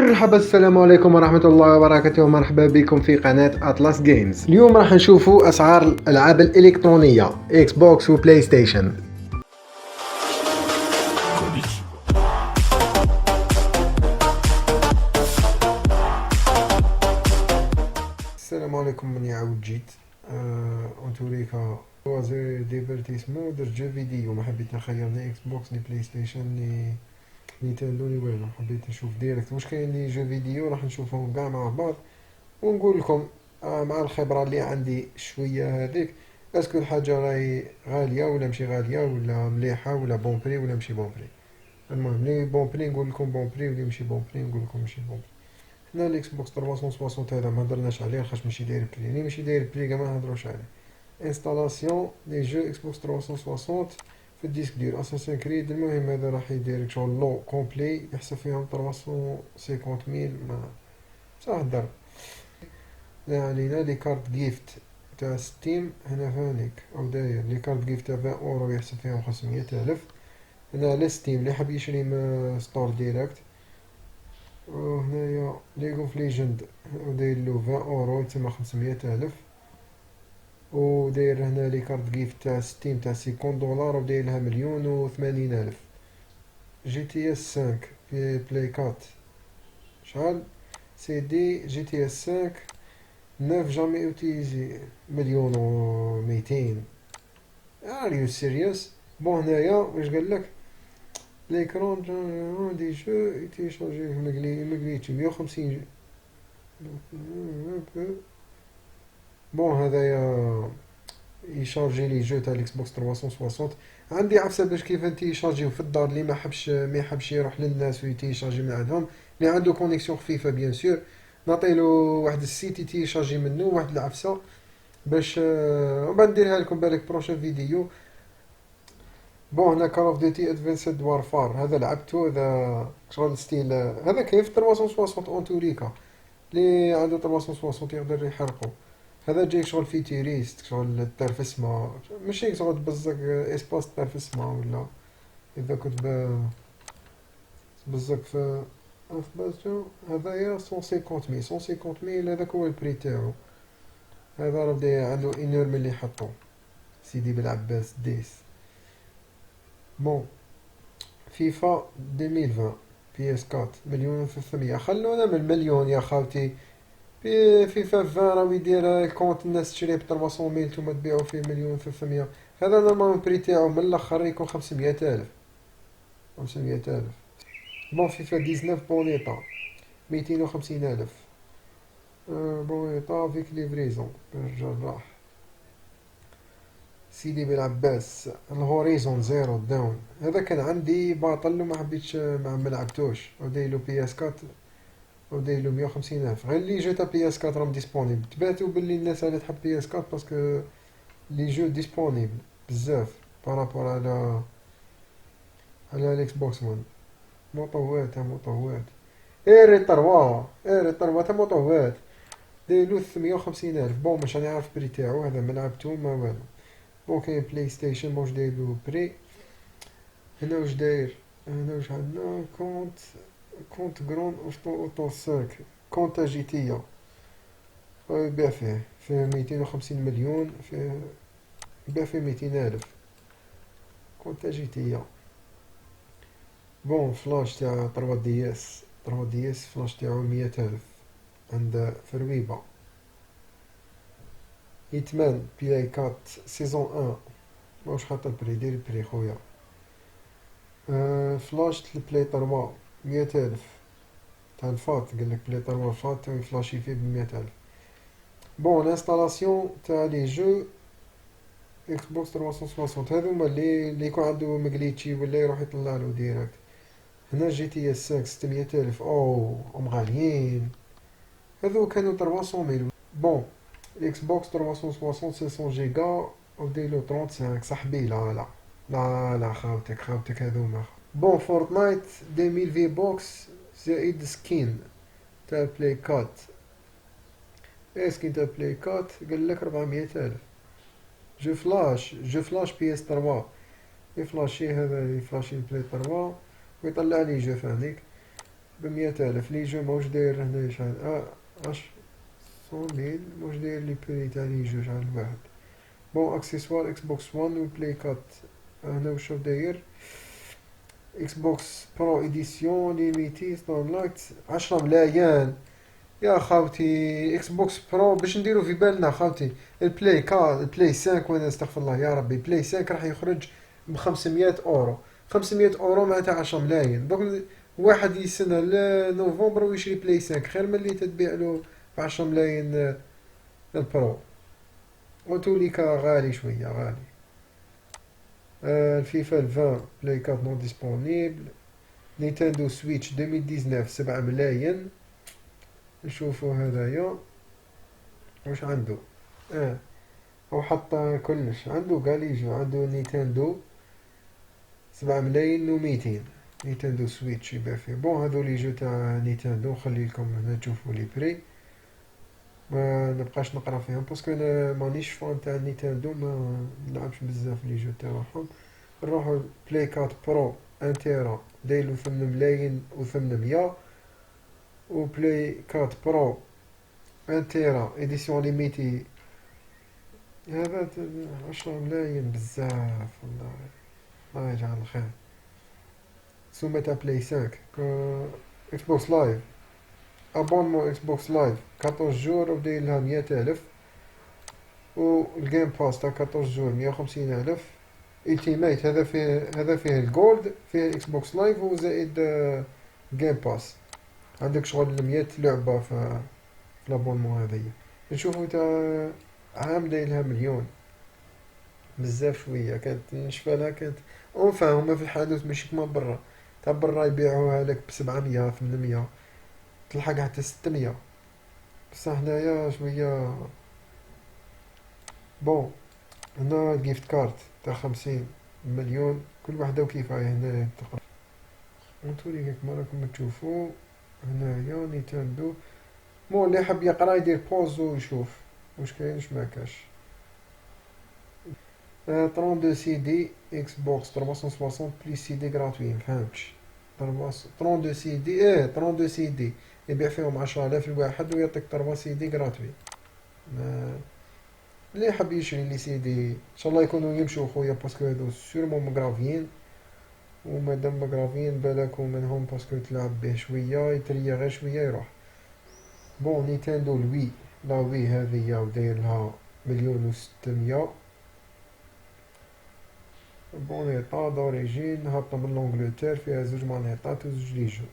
مرحبا، السلام عليكم ورحمة الله وبركاته، ومرحبا بكم في قناة أطلس جيمز. اليوم راح نشوفوا أسعار الألعاب الإلكترونية إكس بوكس وبلاي ستيشن. السلام عليكم، من يعاود جيت اونتوريكا وزي ديفيرتيسمون درت جو فيديو، ما حبيت نخير لي اكس بوكس لي بلاي ستيشن لي نينتندو لي والو، حبيت نشوف ديريكت واش كاين لي جو فيديو، راح نشوفهم كاع مع بعض ونقول لكم مع الخبرة اللي عندي شوية هذيك اسكو الحاجة راهي غالية ولا ماشي غالية، ولا مليحة ولا بون بري ولا ماشي بون بري. المهم لي بون بري نقول لكم بون بري، واللي ماشي بون بري نقول لكم ماشي بون بري. هنا الاكس بوكس 360 هذا ما هضرناش عليه خاطش ماشي داير بري، اللي ماشي داير بري كاع ما نهضروش عليه. انستالاسيون لي جو اكس بوكس 360 في الديسك ديال اساسن كريد. المهم هذا راح يدير شغل لو كومبلي يحسب فيهم 350 ميل ما صح الضرب. علينا لي كارت جيفت تاع ستيم هنا فانيك او داير لي كارت جيفت تاع 20 اورو يحسب فيهم 500 الف. هنا على ستيم اللي حاب يشري من ستور ديريكت. وهنايا ليغ اوف ليجند داير له 20 اورو يتسمى 500 الف. وداير هنا لي كارت جيفت تاع ستيم تاع 50 دولار وداير لها مليون و 80 الف. جي تي اس 5 في بلاي كات شحال سي دي جي تي اس 5 9 جامي اوتيزي مليون و 200. ار يو سيريوس؟ بون هنايا واش قالك ليكرون دي جو يتيشارجي مقليتشي 150 بون هذايا يشارجي لي جو تاع الاكس بوكس 360. عندي عفسه باش كيف تيشارجيو في الدار، اللي ما يحبش يروح للناس ويتيشارجي من عندهم، اللي عنده كونيكسيون خفيفه بيان سور نعطيلو واحد السيت يتيشارجي منه واحد العفسه باش ومن بعد نديرها لكم بالك بروشين فيديو. بون هنا كول اوف ديوتي ادفانسد وارفار هذا لعبته، هذا شغل ستيل هذا كيف 360 اونتوريكا، اللي عنده 360 يقدر يحرقه. هذا جاي شغل فيه تيريست شغل الترفسمة، ماشي شغل تبزق اسباس ترفسمة، ولا اذا كنت تبزق في بازو. هذايا 150 ميل 150 ميل، هذاك هو البري تاعو. هذا راه بدا عنده انور ملي حطو سيدي بالعباس ديس. بون فيفا 2020 بي اس 4 مليون و 300، خلونا من المليون يا خاوتي. في فيفا 20 راه يدير كونت الناس تشريه ب 300 ميل نتوما تبيعو فيه مليون و 300. هذا نورمالمون البري تاعو من الاخر يكون 500 الف 500 الف. بون فيفا 19 بونيطا 250 الف. بونيطا فيك ليفريزون بالجراح سيدي بالعباس. الهوريزون زيرو داون هذا كان عندي باطل وما حبيتش ما لعبتوش، ودايلو بي اس 4 ودايلو 150 الف. غير لي جو تاع بي اس 4 راهم ديسپونيبل، تباتو باللي الناس اللي تحب بي اس 4 باسكو لي جو ديسپونيبل بزاف بارابور على الاكس بوكس 1. مطوات مطوات ايري تروا ايري تروا تاع مطوات دايلو 350 الف. بون مش راني عارف بري تاعو هذا، ما لعبتو ما والو. بون كاين بلاي ستيشن واش دايرلو بري. هنا واش داير، هنا واش عندنا كونت جرون اوتو 5 كونت جيتية يبيع فيه 250 مليون، فيه يبيع فيه 200 الف كونت جيتية. بون فلاش تاع 3 دي اس 3 دي اس فلاش تاعو 100 الف عند فرويبة. هيتمان بلاي 4 سيزون 1 واش خاطر بري دير بري خويا. فلاش البلاي 3 100 الف تاع الفات، قالك بلاي 3 فات فلاشي فيه ب 100 الف. بون الانستالاسيون تاع لي جو اكس بوكس 360 هذوما اللي يكون عنده مقليتشي ولا يروح يطلع له ديريكت. هنا جي تي اس 5 600 الف، او هم غاليين هذو كانوا 300 ميل. بون الاكس بوكس 360 500 جيجا وديلو 35 صاحبي. لا لا لا لا خاوتك هذوما. بون فورتنايت 2000 في بوكس زائد سكين تاع بلاي كات. سكين تاع بلاي كات قالك 400 الف. جو فلاش بي اس 3 يفلاشي هذا يفلاشي البلاي 3 ويطلع لي جو فانيك. ب100,000. لي جو موش داير هنايا شحال 100,000 موش داير لي بري تاع لي جو شحال الواحد. بون اكسسوار اكس بوكس 1 و بلاي 4 هنا واش داير. اكس بوكس برو اديسيون ليميتي ستار لايت 10 ملايين يا خاوتي. اكس بوكس برو باش نديرو في بالنا خاوتي البلاي 5 وانا استغفر الله يا ربي بلاي 5 راح يخرج ب500 اورو. 500 اورو معناتها 10 ملايين. دونك واحد يستنى لنوفمبر ويشري بلاي 5 خير من اللي تتبيع له ب10 ملايين البرو. وتوليكا غالي شويه غالي. الفيفا 20 بلاي 4 نون ديسپونيبل. نينتندو سويتش 2019 7 ملايين. نشوفو هدايا واش عنده. هو حط كلش عنده قاليجو عنده نينتندو 7 ملايين و 200. نينتندو سويتش يبيع فيه. بون هذو لي جو تاع نينتندو نخلي لكم هنا تشوفوا لي بري. ما نبقاش نقرا فيهم باسكو انا مانيش فان تاع نينتندو ما نلعبش بزاف لي جو تاعهم. نروحو بلاي 4 برو 1 تيرا دايلو 8 ملايين و 800. و بلاي 4 برو 1 تيرا اديسيون ليميتي هذا 10 ملايين بزاف والله. الله يجعل الخير. سومة تاع بلاي 5 اكس بوكس لايف ابونمون اكس بوكس لايف 14 جور و داير لها 100,000. و الجيم باس تاع 14 جور 150,000. التيميت هذا فيه الجولد فيه اكس بوكس لايف وزائد جيم باس. عندك شغل 100 لعبة في لابونمون هذيا. نشوفو تاع عام داير لها مليون بزاف شويه. كانت نشفالها كانت اونفا هما في الحانوت ماشي كيما برا. تاع برا يبيعوها لك ب700 800 تلحق حتى 600. بصح هنايا شويه. بون هنا الجيفت كارت تاع 50 مليون كل وحده وكيفاه هنا تقرا. نتوري كيما راكم تشوفوا هنايا نينتندو. مو اللي حاب يقرا يدير بوز ويشوف واش كاين واش ما كاش. 32 سي دي اكس بوكس 360 بليس سي دي غراتوي مفهمتش. 32 سي دي 32 سي دي يبيع فيهم 10,000 الواحد ويعطيك 3 سي دي غراتوي. اللي يحب يشري لي سي دي ان شاء الله يكونوا يمشوا خويا باسكو هادو سيرمون مغرافيين. ومادام مغرافيين بالكم منهم باسكو تلعب به شويه يتريا غير شويه يروح. بون نينتندو الوي لا وي هذه وداير لها 1,600,000. بونيطا دوريجين هابطة من لونجلتير فيها زوج مانيطات و زوج لي جو.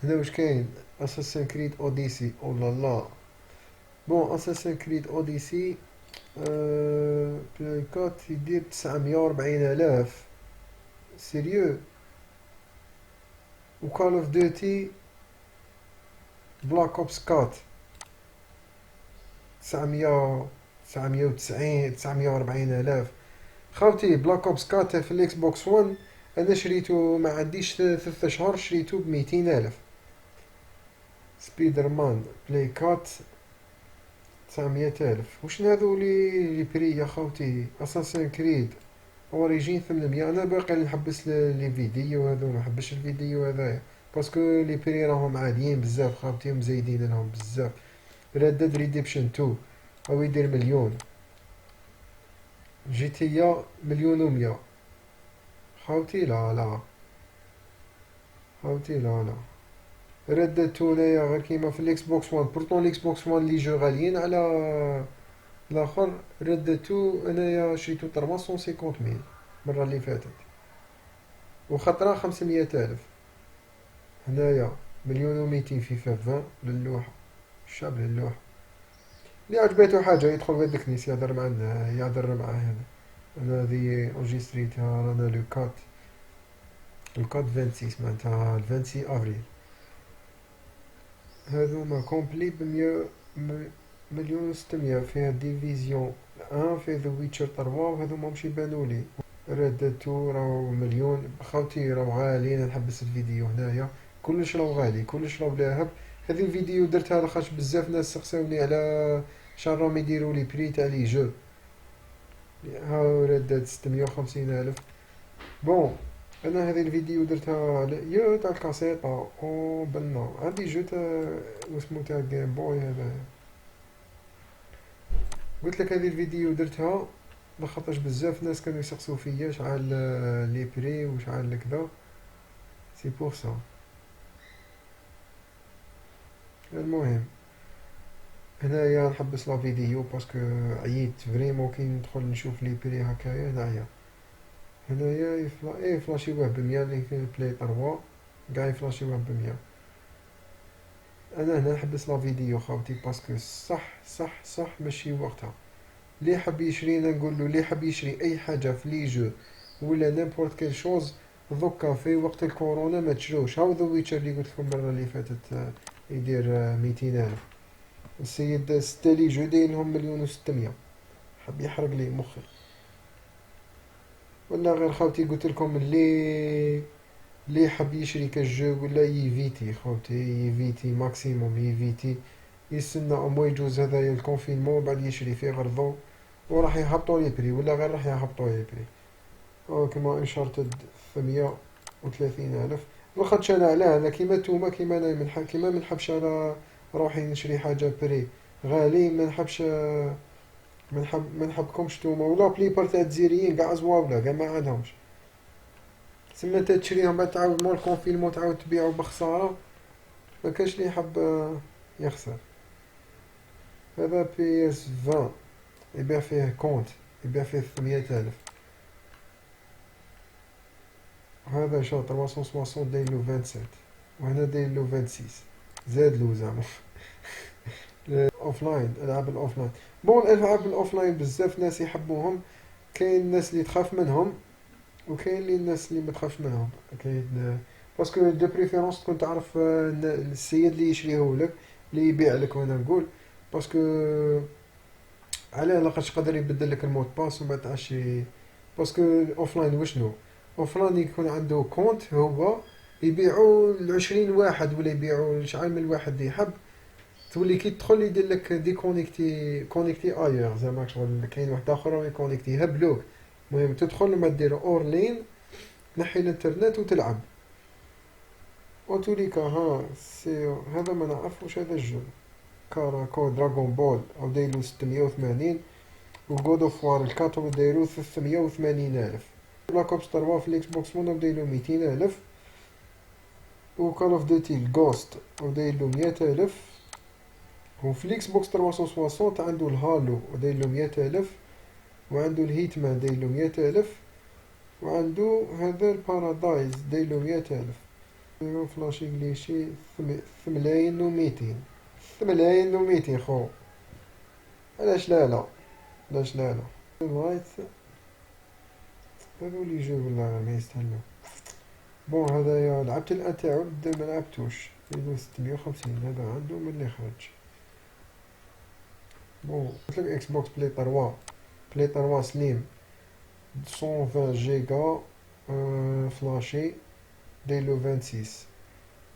هنا واش كاين اساسن كريد اوديسي اولا لا. بون اساسن كريد اوديسي بلاي 4 يدير 940,000 سيريو. و كال اوف دوتي بلاك اوبس 4 900 990 940,000 خاوتي. بلاك اوبس 4 في الاكس بوكس 1 انا شريته ما عنديش 3 شهور شريته ب200,000. سبيدر مان بلاي 4 900,000. وش هذو لي بري يا خاوتي. اساسن كريد اوريجين 800. انا باقي نحبس لي فيديو هذو ما نحبش الفيديو هذايا باسكو لي بري راهم عاليين بزاف خاوتي مزايدين لهم بزاف. ريد ديد ريديمشن 2 او يدير مليون. جي تي 1,100,000 خاوتي. لا خاوتي لا. ريد ديد 2 نايا غير كيما في الاكس بوكس 1 بورتون الاكس بوكس 1 لي جو غاليين على الاخر. ريد ديد 2 انايا شريتو 350,000 المره اللي فاتت وخطره 500,000. هنايا 1,200,000 فيفا 20 للوحه الشاب للوحه. اللي عجبته حاجه يدخل ويد كنيس يهدر معنا يهدر معاه هنا. انا هذه اونجيستريتها رانا لو 4 26 معناتها 26 افريل. هذوما كومبلي ب1,600,000 فيها ديفيزيون 1 فيه ذا ويتشر 3 وهذوما مش يبانولي. ريد 2 راهو مليون خاوتي راهو غاليين. نحبس الفيديو هنايا كلش راهو غالي كلش راهو لاهب. هذه الفيديو درتها لخاطش بزاف ناس سقساوني على شحال راهم يديروا لي بري تاع لي جو. هاو ريد 650,000. بون انا هذه الفيديو درتها يا تاع الكاسيطة او بنا عندي جو تاع واسمو تاع جيم بوي هذا. قلت لك هذه الفيديو درتها لخاطرش بزاف ناس كانوا يسقسوا فيا شحال لي بري وشحال كذا، سي بور سا. المهم هنايا نحبس لا فيديو باسكو عييت فريمون كي ندخل نشوف لي بري هكايا نعيا. هنايا يفلاشيوه ب100 لي بلاي 3 قاع يفلاشيوه ب100. انا هنا نحبس لا فيديو خاوتي باسكو صح ماشي وقتها. لي حب يشرينا نقول له لي حب يشري اي حاجه في لي جو ولا نيمبورت كيل شوز دوكا في وقت الكورونا ما تشروش. هاو ذا ويتشر اللي قلت لكم المره اللي فاتت يدير 200,000. السيد ستالي جو داير لهم 1,600,000. حب يحرق لي مخي. ولا غير خاوتي قلت لكم اللي حب يشري كالجو ولا يفيتي خاوتي يفيتي ماكسيموم يفيتي يستنى امو يجوز هذايا الكونفينمون بعد يشري فيه غرضو وراح يهبطوا لي بري ولا غير راح يهبطوا لي بري. او كما انشارتد 130,000. لاخاطش انا علاه انا كيما نتوما كيما انا كيما منحبش انا روحي نشري حاجه بري غالي ما نحبكمش نتوما ولا بليبار تاع الجزائريين كاع زواوله كاع ما عندهمش. تسمى انت تشريهم بعد تعاود مول الكونفينمون تعاود تبيعو بخساره. ما كاش لي يحب يخسر. هذا بي اس 20 يبيع فيه كونت يبيع فيه 800,000. هذا شا 360 دايرلو 27 وهنا دايرلو 26 زادلو زعما. اوفلاين العاب الاوفلاين. بون الالعاب الاوفلاين بزاف ناس يحبوهم. كاين الناس اللي تخاف منهم وكاين اللي الناس اللي ما تخافش منهم. كاين باسكو دو بريفيرونس تكون تعرف السيد اللي يشريهولك اللي يبيع لك. وانا نقول باسكو علاه لاخاطش قدر يبدل لك المود باس وما تعشي. باسكو اوفلاين وشنو اوفلاين يكون عنده كونت هو يبيعوا ل20 واحد ولا يبيعوا شحال من واحد اللي يحب. تولي كي تدخل يدير لك كونيكتي اير زعما شغل كاين واحد اخر يكونيكتي يهبلوك. المهم تدخل ما دير اور لين نحي الانترنت وتلعب وتوليكا. ها سي هذا ما نعرفوش هذا الجو كاراكو دراغون بول او دايلو 680 وجود اوف وار الكاتو دايرو 380,000. بلاك اوبس 3 في الاكس بوكس 1 دايلو 200,000 وكال اوف ديوتي الجوست دايلو 100,000. وفي الاكس بوكس 360 عنده الهالو دايلو 100,000 وعنده الهيتمان دايلو 100,000 وعنده هذا البارادايز دايلو 100,000. فلاشي كليشي 8,200 8,200 خو. علاش لا علاش لا لايت هذو لي جو ولا ما يستاهلو. بون هذايا لعبت الان تاعو ما لعبتوش 650 هذا عنده من اللي خرج. بون قلتلك اكس بوكس بلاي 3 سليم 120 جيجا فلاشي دايلو 26.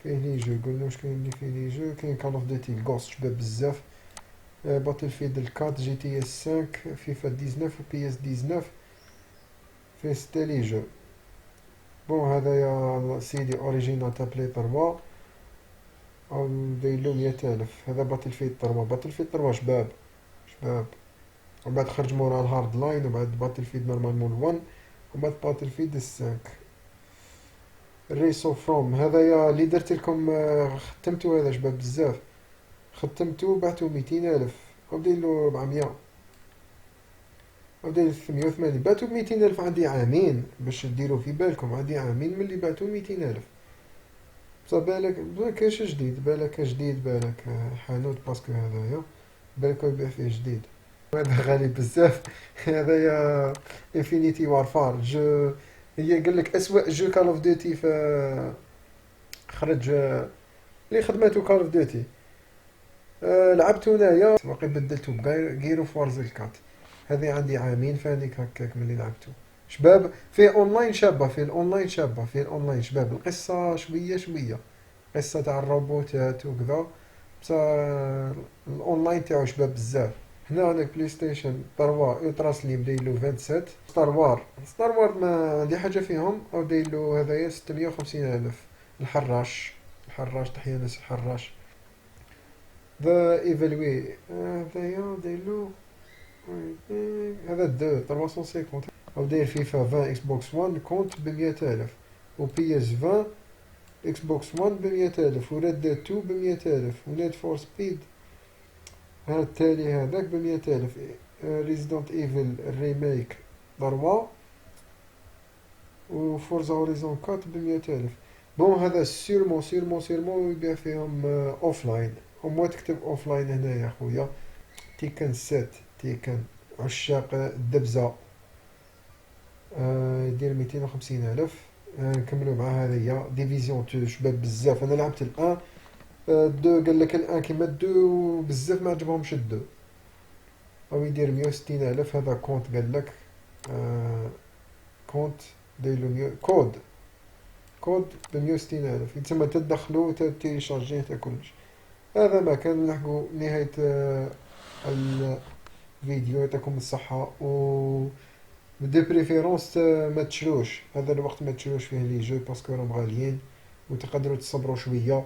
كاين لي جو قلنا واش كاين لي فيه لي جو. كاين كال اوف ديوتي الغوست شباب بزاف باتل فيلد 4 جي تي اس 5 فيفا 19 و بي اس 19 فيه 6 لي جو. بون هذايا سيدي اوريجينال تاع بلاي 3 او دايرلو 100,000. هذا باتل فيلد 3 باتل فيلد 3 شباب ومن بعد خرج مورا الهارد لاين وبعد باتل فيلد نورمالمون 1 وبعد باتل فيلد 5 ريسو فروم. هذايا اللي درت لكم ختمتو هذا شباب بزاف. ختمتو بعتو 200,000 او دايرلو 400 او داير 380 بعتو 200,000. عندي عامين باش ديرو في بالكم عندي عامين ملي بعتو 200,000. بصح بالك كاش جديد بالك حانوت باسكو هذايا بالك يبيع فيه جديد. هذا غالي بزاف. هذايا انفينيتي وارفار جو هي قالك اسوأ جو كال اوف ديوتي خرج اللي خدماتو كال اوف ديوتي. لعبتو انايا باقي بدلتو بغير اوف وارز 4. هذه عندي عامين فانيك هكاك ملي لعبتو شباب. فيه اونلاين شابه فيه الاونلاين شباب. القصه شويه قصه تاع الروبوتات وكذا بصح الاونلاين تاعو شباب بزاف هنا عندك بلاي ستيشن 3 الترا سليم دايرلو 27. ستار وار ما عندي حاجه فيهم، او دايرلو هذايا 650 الف. الحراش تحية ناس الحراش. ذا ايفالوي هذايا دايرلو هذا دو 350. او داير فيفا 20 اكس بوكس 1 كونت ب 100 الف، و بي اس 20 اكس بوكس 1 ب 100 الف، و ريد ديد 2 ب 100 الف، و نيد فور سبيد هذا التالي هذاك ب 100 الف، ريزيدنت ايفل الريميك 3، و فورزا هوريزون 4 ب 100 الف. بون هذا سيرمون يبيع فيهم اوف لاين، وموا تكتب اوف لاين هنا يا خويا. تيكن 7 تيكن عشاق الدبزة يدير 250 الف. نكملو مع هذيا ديفيزيون 2 شباب بزاف. انا لعبت الان دو، قال لك الان كيما دو بزاف ما عجبهمش الدو، او يدير 160 الف. هذا كونت قال لك كونت دايرلو كود ب 160 الف، يتسمى تدخلو تيشارجيه تا كلش. هذا ما كان نلحقو نهاية الفيديو. يعطيكم الصحة، و دي بريفيرونس ما تشروش هذا الوقت، ما تشروش فيه لي جو باسكو راهم غاليين، وتقدروا تصبروا شويه،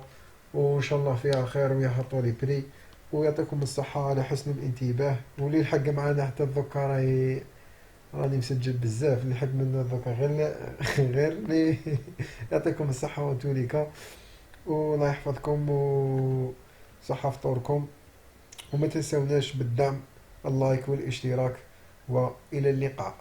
وان شاء الله فيها خير ويحطوا لي بري. ويعطيكم الصحه على حسن الانتباه. واللي الحق معنا حتى دوكا راني مسجل بزاف، اللي الحق منا دوكا غير لي. يعطيكم الصحه وانتوليكا، والله يحفظكم وصحه فطوركم. وما تنسوناش بالدعم، اللايك والاشتراك، والى اللقاء.